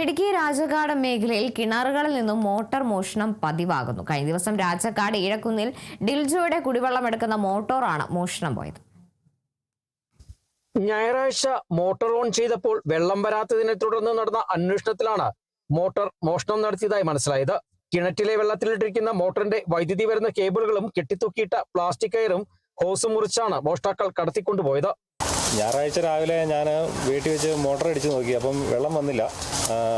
ഇടുക്കി രാജകാട് മേഖലയിൽ കിണറുകളിൽ നിന്നും മോട്ടോർ മോഷണം പതിവാകുന്നു. കഴിഞ്ഞ ദിവസം രാജകാട് ഈഴക്കുന്നിൽ ഡിൽജോയുടെ കുടിവെള്ളം എടുക്കുന്ന മോട്ടോറാണ് മോഷണം പോയത്. ഞായറാഴ്ച മോട്ടോർ ഓൺ ചെയ്തപ്പോൾ വെള്ളം വരാത്തതിനെ തുടർന്ന് നടന്ന അന്വേഷണത്തിലാണ് മോട്ടോർ മോഷണം നടത്തിയതായി മനസ്സിലായത്. കിണറ്റിലെ വെള്ളത്തിലിട്ടിരിക്കുന്ന മോട്ടറിന്റെ വൈദ്യുതി വരുന്ന കേബിളുകളും കെട്ടിത്തൂക്കിയിട്ട പ്ലാസ്റ്റിക് കയറും ഹോസും മുറിച്ചാണ് മോഷ്ടാക്കൾ കടത്തിക്കൊണ്ടുപോയത്. ഞായറാഴ്ച രാവിലെ ഞാൻ വീട്ടിൽ വെച്ച് മോട്ടർ അടിച്ച് നോക്കി, അപ്പം വെള്ളം വന്നില്ല.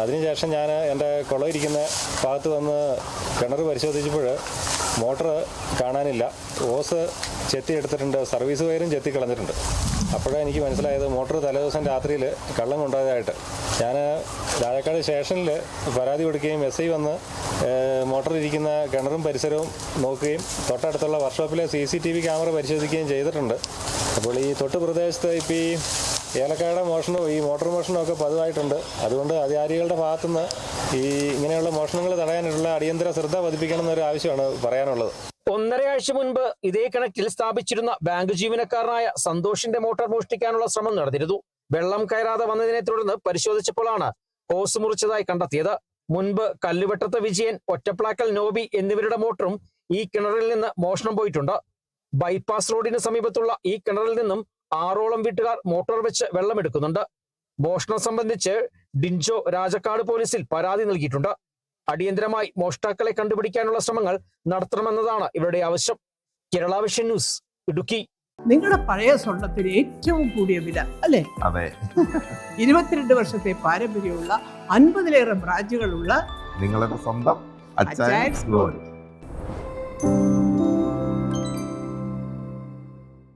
അതിനുശേഷം ഞാൻ എൻ്റെ കുളമിരിക്കുന്ന ഭാഗത്ത് വന്ന് കിണർ പരിശോധിച്ചപ്പോൾ മോട്ടർ കാണാനില്ല. ഓസ് ചെത്തി എടുത്തിട്ടുണ്ട്, സർവീസ് വയറും ചെത്തി കളഞ്ഞിട്ടുണ്ട്. അപ്പോഴാണ് എനിക്ക് മനസ്സിലായത് മോട്ടർ തലേദിവസം രാത്രിയിൽ കള്ളം കൊണ്ടുപോയതായിട്ട്. ഞാൻ രാജാക്കാട് സ്റ്റേഷനിൽ പരാതി കൊടുക്കുകയും SI വന്ന് മോട്ടർ ഇരിക്കുന്ന കിണറും പരിസരവും നോക്കുകയും തൊട്ടടുത്തുള്ള വർക്ക്ഷോപ്പിലെ CCTV ക്യാമറ പരിശോധിക്കുകയും ചെയ്തിട്ടുണ്ട്. അപ്പോൾ ഈ തൊട്ട് പ്രദേശത്ത് ഇപ്പോൾ ഈ ഏലക്കായുടെ മോഷണവും ഈ മോട്ടോർ മോഷണവും ഒക്കെ പതിവായിട്ടുണ്ട്. അതുകൊണ്ട് അധികാരികളുടെ ഭാഗത്തുനിന്ന് ഈ ഇങ്ങനെയുള്ള മോഷണങ്ങൾ തടയാനുള്ള അടിയന്തര ശ്രദ്ധ പതിപ്പിക്കണം എന്നൊരു ആവശ്യമാണ് പറയാനുള്ളത്. 1.5 ആഴ്ച മുൻപ് ഇതേ കിണറ്റിൽ സ്ഥാപിച്ചിരുന്ന ബാങ്ക് ജീവനക്കാരനായ സന്തോഷിന്റെ മോട്ടോർ മോഷ്ടിക്കാനുള്ള ശ്രമം നടന്നിരുന്നു. വെള്ളം കയറാതെ വന്നതിനെ തുടർന്ന് പരിശോധിച്ചപ്പോഴാണ് ഹോസ് മുറിച്ചതായി കണ്ടെത്തിയത്. മുൻപ് കല്ലുവെട്ടത്ത് വിജയൻ, ഒറ്റപ്ലാക്കൽ നോബി എന്നിവരുടെ മോട്ടറും ഈ കിണറിൽ നിന്ന് മോഷണം പോയിട്ടുണ്ട്. ബൈപ്പാസ് റോഡിന് സമീപത്തുള്ള ഈ കിണറിൽ നിന്നും 6ഓളം വീട്ടുകാർ മോട്ടോർ വെച്ച് വെള്ളമെടുക്കുന്നുണ്ട്. മോഷണം സംബന്ധിച്ച് ഡിൻജോ രാജക്കാട് പോലീസിൽ പരാതി നൽകിയിട്ടുണ്ട്. അടിയന്തരമായി മോഷ്ടാക്കളെ കണ്ടുപിടിക്കാനുള്ള ശ്രമങ്ങൾ നടത്തണമെന്നതാണ് ഇവരുടെ ആവശ്യം. Kerala vision news, Idukki. നിങ്ങളുടെ പഴയ സ്വർണത്തിന് ഏറ്റവും കൂടിയ വില അല്ലേ? അതെ. 22 വർഷത്തെ പാരമ്പര്യമുള്ള 50-ലേറെ ബ്രാഞ്ചുകളുള്ള നിങ്ങളുടെ സ്വന്തം അച്ചയൻസ് ഗോൾഡ്.